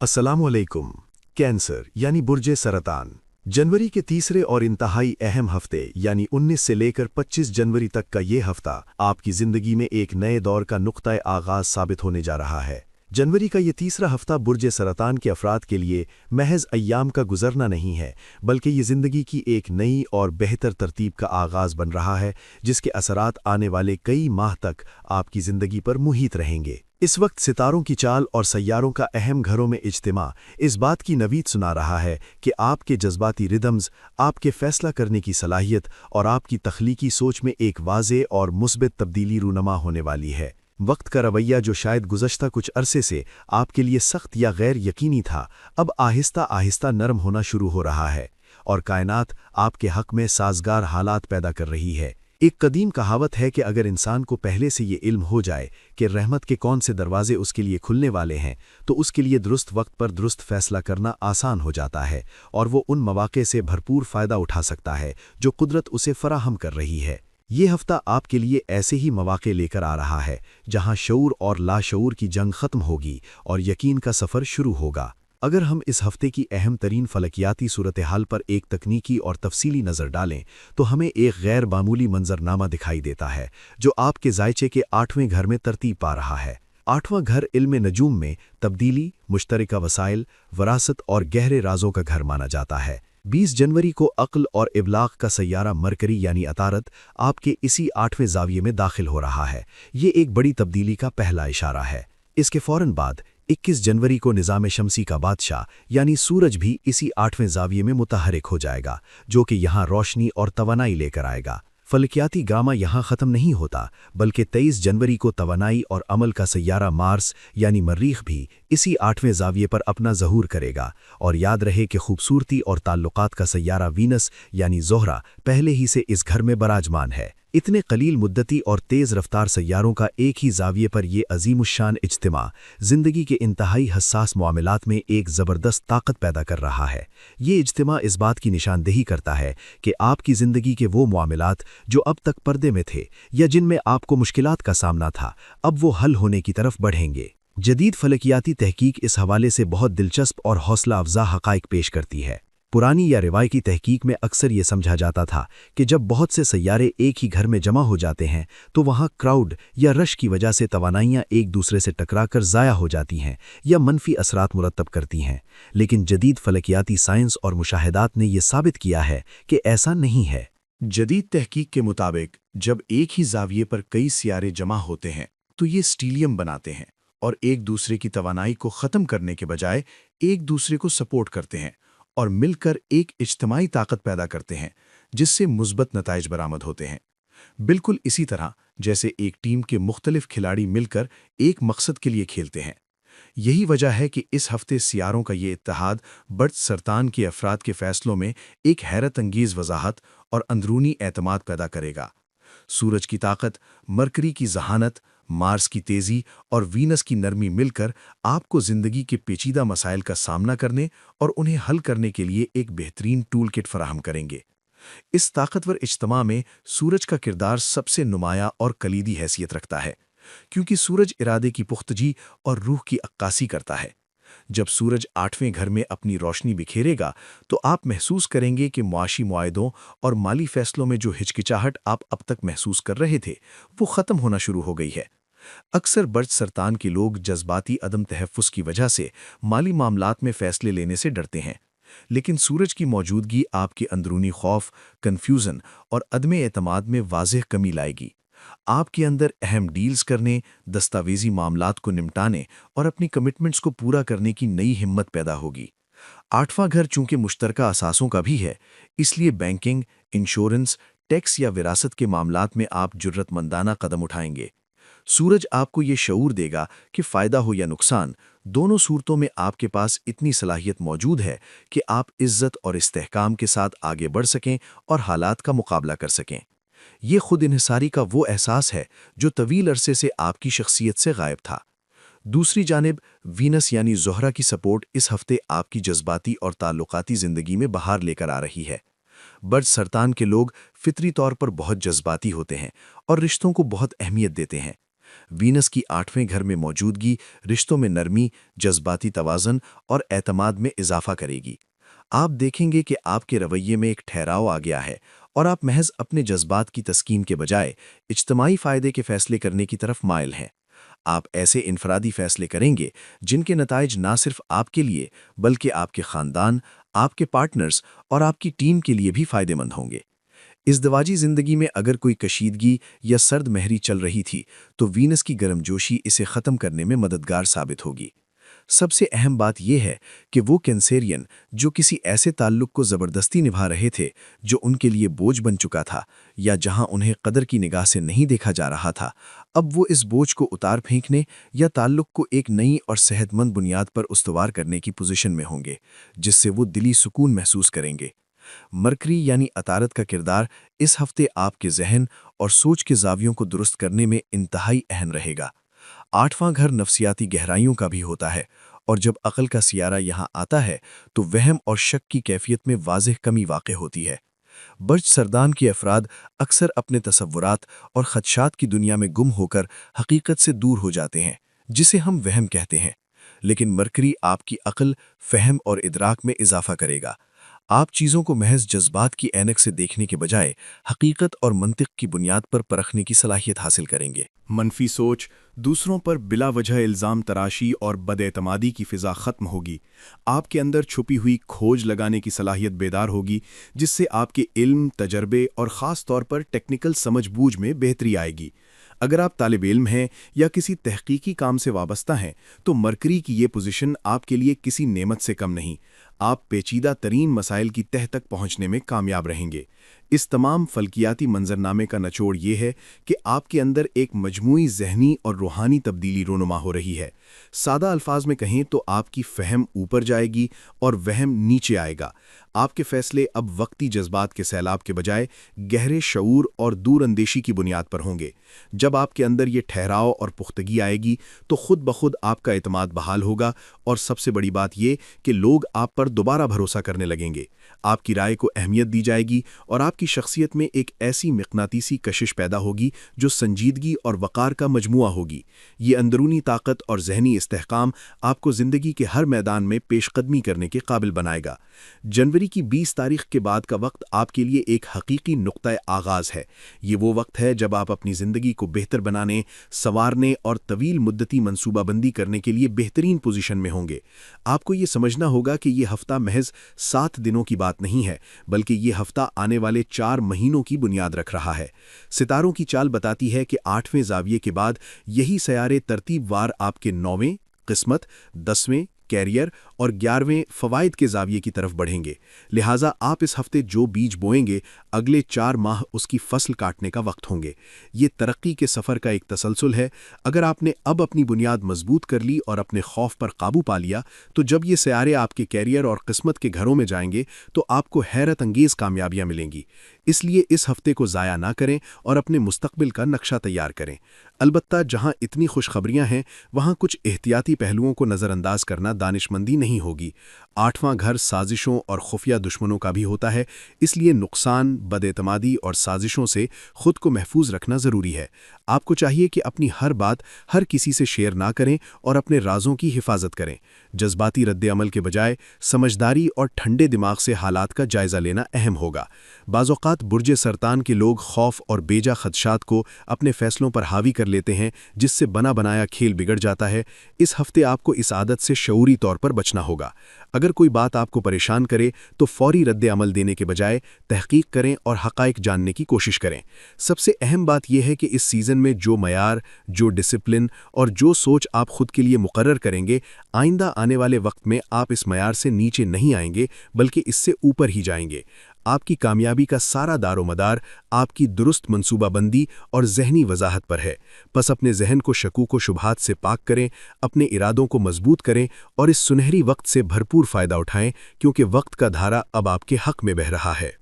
अस्सलामुअलैकुम। कैंसर यानी बुर्जे सरतान जनवरी के तीसरे और इंतहाई अहम हफ्ते यानी 19 से लेकर 25 जनवरी तक का ये हफ्ता आपकी ज़िंदगी में एक नए दौर का नुक्ता आगाज़ साबित होने जा रहा है। जनवरी का ये तीसरा हफ्ता बुर्जे सरतान के अफराद के लिए महज अय्याम का गुजरना नहीं है, बल्कि ये ज़िंदगी की एक नई और बेहतर तरतीब का आगाज़ बन रहा है, जिसके असरात आने वाले कई माह तक आपकी ज़िंदगी पर मुहित रहेंगे। इस वक्त सितारों की चाल और सैयारों का अहम घरों में इज्तिमा इस बात की नवीद सुना रहा है कि आपके जज्बाती रिदम्स, आपके फैसला करने की सलाहियत और आपकी तख्लीकी सोच में एक वाज़े और मुस्बित तब्दीली रूनमा होने वाली है। वक्त का रवैया जो शायद गुज़श्ता कुछ अरसे से आपके लिए सख्त या गैर यकीनी था, अब आहिस्ता आहिस्ता नरम होना शुरू हो रहा है और कायनात आपके हक़ में साज़गार हालात पैदा कर रही है। एक कदीम कहावत है कि अगर इंसान को पहले से ये इल्म हो जाए कि रहमत के कौन से दरवाजे उसके लिए खुलने वाले हैं, तो उसके लिए दुरुस्त वक्त पर दुरुस्त फैसला करना आसान हो जाता है और वो उन मौक़े से भरपूर फ़ायदा उठा सकता है जो कुदरत उसे फराहम कर रही है। ये हफ्ता आपके लिए ऐसे ही मौक़े लेकर आ रहा है जहां शऊर और लाशऊर की जंग ख़त्म होगी और यकीन का सफ़र शुरू होगा। अगर हम इस हफ्ते की अहम तरीन फलकियाती सूरत हाल पर एक तकनीकी और तफसीली नज़र डालें तो हमें एक गैर मामूली मंजरनामा दिखाई देता है जो आपके जायचे के 8वें घर में तरतीब पा रहा है। 8वां घर इल्म नजूम में तब्दीली, मुश्तरका वसाइल, वरासत और गहरे राजों का घर माना जाता है। 20 जनवरी को अक्ल और इब्लाग का सैयारा मरकरी यानी अतारत आपके इसी 8वें ज़ाविये में दाखिल हो रहा है। ये एक बड़ी तब्दीली का पहला इशारा है। इसके फ़ौरन बाद 21 जनवरी को निज़ाम शमसी का बादशाह यानी सूरज भी इसी 8वें ज़ाविये में मुतहरिक हो जाएगा, जो कि यहाँ रोशनी और तवानाई लेकर आएगा। फलकियाती गामा यहाँ ख़त्म नहीं होता, बल्कि 23 जनवरी को तवानाई और अमल का सैयारा मार्स यानी मर्रीख भी इसी 8वें ज़ाविये पर अपना ज़हूर करेगा। और याद रहे कि खूबसूरती और ताल्लुकात का सैयारा वीनस यानी ज़ोहरा पहले ही से इस घर में बराजमान है। इतने कलील मुद्दती और तेज़ रफ्तार सैयारों का एक ही ज़ाविये पर यह अज़ीमुश्शान इज्तिमा ज़िंदगी के इंतहाई हसास मामलात में एक ज़बरदस्त ताकत पैदा कर रहा है। ये इज्तिमा इस बात की निशानदेही करता है कि आपकी ज़िंदगी के वो मामलात जो अब तक पर्दे में थे या जिनमें आपको मुश्किलात का सामना था, अब वो हल होने की तरफ बढ़ेंगे। जदीद फलकियाती तहकीक इस हवाले से बहुत दिलचस्प और हौसला अफजा हक़ाइक़ पेश करती है। पुरानी या रिवायती तहकीक में अक्सर ये समझा जाता था कि जब बहुत से सैयारे एक ही घर में जमा हो जाते हैं तो वहाँ क्राउड या रश की वजह से तवानाइयाँ एक दूसरे से टकराकर ज़ाया हो जाती हैं या मनफी असरात मुरतब करती हैं। लेकिन जदीद फलकियाती साइंस और मुशाहिदात ने यह साबित किया है कि ऐसा नहीं है। जदीद तहकीक के मुताबिक जब एक ही ज़ाविये पर कई सियारे जमा होते हैं तो ये स्टीलियम बनाते हैं और एक दूसरे की तवानाई को ख़त्म करने के बजाय एक दूसरे को सपोर्ट करते हैं और मिलकर एक इज्तिमाई ताकत पैदा करते हैं जिससे मुस्बत नताइज बरामद होते हैं। बिल्कुल इसी तरह जैसे एक टीम के मुख्तलिफ खिलाड़ी मिलकर एक मकसद के लिए खेलते हैं। यही वजह है कि इस हफ्ते सियारों का ये इत्तेहाद बर्ज सरतान के अफराद के फैसलों में एक हैरत अंगेज़ वजाहत और अंदरूनी एतमाद पैदा करेगा। सूरज की ताकत, मरकरी की जहानत, मार्स की तेज़ी और वीनस की नरमी मिलकर आपको ज़िंदगी के पेचीदा मसाइल का सामना करने और उन्हें हल करने के लिए एक बेहतरीन टूल किट फराहम करेंगे। इस ताकतवर इज्तिमा में सूरज का किरदार सबसे नुमाया और कलीदी हैसियत रखता है, क्योंकि सूरज इरादे की पुख्तगी और रूह की अक्कासी करता है। जब सूरज 8वें घर में अपनी रोशनी बिखेरेगा तो आप महसूस करेंगे कि मुआशी मुआहदों और माली फैसलों में जो हिचकिचाहट आप अब तक महसूस कर रहे थे वो ख़त्म होना शुरू हो गई है। अक्सर बर्ज सरतान के लोग जज्बाती अदम तहफ़्फ़ुज़ की वजह से माली मामलात में फ़ैसले लेने से डरते हैं, लेकिन सूरज की मौजूदगी आपके अंदरूनी खौफ, कन्फ्यूज़न और अदम एतमाद में वाज़ेह कमी लाएगी। आपके अंदर अहम डील्स करने, दस्तावेजी मामलात को निपटाने और अपनी कमिटमेंट्स को पूरा करने की नई हिम्मत पैदा होगी। 8वां घर चूंकि मुश्तरका असासों का भी है, इसलिए बैंकिंग, इंश्योरेंस, टैक्स या विरासत के मामलात में आप जुर्रतमंदाना कदम उठाएंगे। सूरज आपको ये शऊर देगा कि फ़ायदा हो या नुकसान, दोनों सूरतों में आपके पास इतनी सलाहियत मौजूद है कि आप इज़्ज़त और इस्तेहकाम के साथ आगे बढ़ सकें और हालात का मुकाबला कर सकें। ये खुद इन्हिसारी का वो एहसास है जो तवील अरसे से आपकी शख्सियत से गायब था। दूसरी जानिब वीनस यानी ज़ोहरा की सपोर्ट इस हफ्ते आपकी जज्बाती और ताल्लुकाती ज़िंदगी में बहार लेकर आ रही है। बर्ज सरतान के लोग फितरी तौर पर बहुत जज्बाती होते हैं और रिश्तों को बहुत अहमियत देते हैं। वीनस की 8वें घर में मौजूदगी रिश्तों में नरमी, जज्बाती तवाज़न और एतमाद में इजाफा करेगी। आप देखेंगे कि आपके रवैये में एक ठहराव आ गया है और आप महज अपने जज्बात की तस्कीन के बजाय इज्तमाही फ़ायदे के फैसले करने की तरफ माइल हैं। आप ऐसे इनफरादी फैसले करेंगे जिनके नताइज ना सिर्फ आपके लिए बल्कि आपके ख़ानदान, आपके पार्टनर्स और आपकी टीम के लिए भी फ़ायदेमंद होंगे। इज़दवाजी ज़िंदगी में अगर कोई कशीदगी या सर्द महरी चल रही थी, तो वीनस की गर्मजोशी इसे ख़त्म करने में मददगार साबित होगी। सबसे अहम बात यह है कि वो कैंसेरियन जो किसी ऐसे ताल्लुक को ज़बरदस्ती निभा रहे थे जो उनके लिए बोझ बन चुका था या जहां उन्हें कदर की निगाह से नहीं देखा जा रहा था, अब वो इस बोझ को उतार फेंकने या ताल्लुक को एक नई और सेहतमंद बुनियाद पर उस्तवार करने की पोजीशन में होंगे, जिससे वो दिली सुकून महसूस करेंगे। मरकरी यानी अतारत का किरदार इस हफ्ते आपके जहन और सोच के ज़ावियों को दुरुस्त करने में इंतहाई अहम रहेगा। 8वां घर नफसियाती गहराइयों का भी होता है और जब अक़ल का सियारा यहाँ आता है तो वहम और शक की कैफियत में वाज़ेह कमी वाक़ होती है। बर्ज सरदान के अफराद अक्सर अपने तसव्वुरात और ख़दशात की दुनिया में गुम होकर हकीकत से दूर हो जाते हैं, जिसे हम वहम कहते हैं। लेकिन मरकरी आपकी अक़ल, फ़हम और इदराक में इजाफ़ा करेगा। आप चीज़ों को महज जज्बात की ऐनक से देखने के बजाय हकीकत और मंतिक की बुनियाद पर परखने की सलाहियत हासिल करेंगे। मनफी सोच, दूसरों पर बिला वजह इल्ज़ाम तराशी और बदएतमादी की फ़िज़ा ख़त्म होगी। आपके अंदर छुपी हुई खोज लगाने की सलाहियत बेदार होगी, जिससे आपके इल्म, तजर्बे और ख़ास तौर पर टेक्निकल समझ-बूझ में बेहतरी आएगी। अगर आप तालिब इल्म हैं या किसी तहकीकी काम से वाबस्ता हैं, तो मरकरी की ये पोजीशन आपके लिए किसी नेमत से कम नहीं। आप पेचीदा तरीन मसाइल की तह तक पहुंचने में कामयाब रहेंगे। इस तमाम फल्कियाती मंजरनामे का निचोड़ ये है कि आपके अंदर एक मजमूई ज़हनी और रूहानी तब्दीली रोनुमा हो रही है। सादा अल्फाज में कहें तो आपकी फ़हम ऊपर जाएगी और वहम नीचे आएगा। आपके फ़ैसले अब वक्ती जज्बात के सैलाब के बजाय गहरे शऊर और दूरअंदेशी की बुनियाद पर होंगे। जब आपके अंदर ये ठहराव और पुख्तगी आएगी तो खुद ब खुद आपका एतमाद बहाल होगा और सबसे बड़ी बात ये कि लोग आप पर दोबारा भरोसा करने लगेंगे। आपकी राय को अहमियत दी जाएगी और आपकी शख्सियत में एक ऐसी मिक़नातीसी कशिश पैदा होगी जो संजीदगी और वक़ार का मजमुआ होगी। ये अंदरूनी ताकत और ज़हनी इस्तेहकाम आपको ज़िंदगी के हर मैदान में पेशकदमी करने के काबिल बनाएगा। जनवरी की 20 तारीख के बाद का वक्त आपके लिए एक हकीकी नुक्ता आगाज़ है। ये वो वक्त है जब आप अपनी ज़िंदगी को बेहतर बनाने, संवारने और तवील मुद्दती मनसूबाबंदी करने के लिए बेहतरीन पोजीशन में होंगे। आपको ये समझना होगा कि ये हफ्ता महज 7 दिनों की बात नहीं है, बल्कि ये हफ्ता आने वाले 4 महीनों की बुनियाद रख रहा है। सितारों की चाल बताती है कि 8वें ज़ाविये के बाद यही सयारे तरतीबवार आपके 9वें किस्मत, 10वें कैरियर और 11वें फ़वाइद के ज़ाविये की तरफ बढ़ेंगे। लिहाजा आप इस हफ्ते जो बीज बोएंगे, अगले 4 माह उसकी फसल काटने का वक्त होंगे। ये तरक्की के सफ़र का एक तसलसल है। अगर आपने अब अपनी बुनियाद मजबूत कर ली और अपने खौफ पर काबू पा लिया, तो जब ये सयारे आपके कैरियर और किस्मत के घरों में जाएंगे तो आपको हैरत अंगेज़ कामयाबियाँ मिलेंगी। इसलिए इस हफ्ते को ज़ाया ना करें और अपने मुस्तकबिल का नक्शा तैयार करें। अलबत्ता जहां इतनी खुशखबरियां हैं, वहां कुछ एहतियाती पहलुओं को नज़रअंदाज करना दानिशमंदी नहीं होगी। 8वां घर साजिशों और खुफिया दुश्मनों का भी होता है, इसलिए नुकसान, बदएतमादी और साजिशों से खुद को महफूज रखना ज़रूरी है। आपको चाहिए कि अपनी हर बात हर किसी से शेयर ना करें और अपने राजों की हिफाजत करें। जज्बाती रद्द-ए-अमल के बजाय समझदारी और ठंडे दिमाग से हालात का जायज़ा लेना अहम होगा। बाज़ औक़ात बुर्जे सरतान के लोग खौफ और बेजा खदशात को अपने फ़ैसलों पर हावी कर लेते हैं, जिससे बना बनाया खेल बिगड़ जाता है। इस हफ्ते आपको इस आदत से शऊरी तौर पर बचना होगा। अगर कोई बात आपको परेशान करे तो फौरी रद्द-ए-अमल देने के बजाय तहकीक करें और हक़ाइक़ जानने की कोशिश करें। सबसे अहम बात यह है कि इस सीज़न में जो मयार, जो डिसिप्लिन और जो सोच आप खुद के लिए मुकर्रर करेंगे, आइंदा आने वाले वक्त में आप इस मयार से नीचे नहीं आएंगे बल्कि इससे ऊपर ही जाएंगे। आपकी कामयाबी का सारा दारोमदार आपकी दुरुस्त मनसूबाबंदी और ज़हनी वजाहत पर है। बस अपने जहन को शकूक व शुबहात से पाक करें, अपने इरादों को मजबूत करें और इस सुनहरी वक्त से भरपूर फ़ायदा उठाएं, क्योंकि वक्त का धारा अब आपके हक़ में बह रहा है।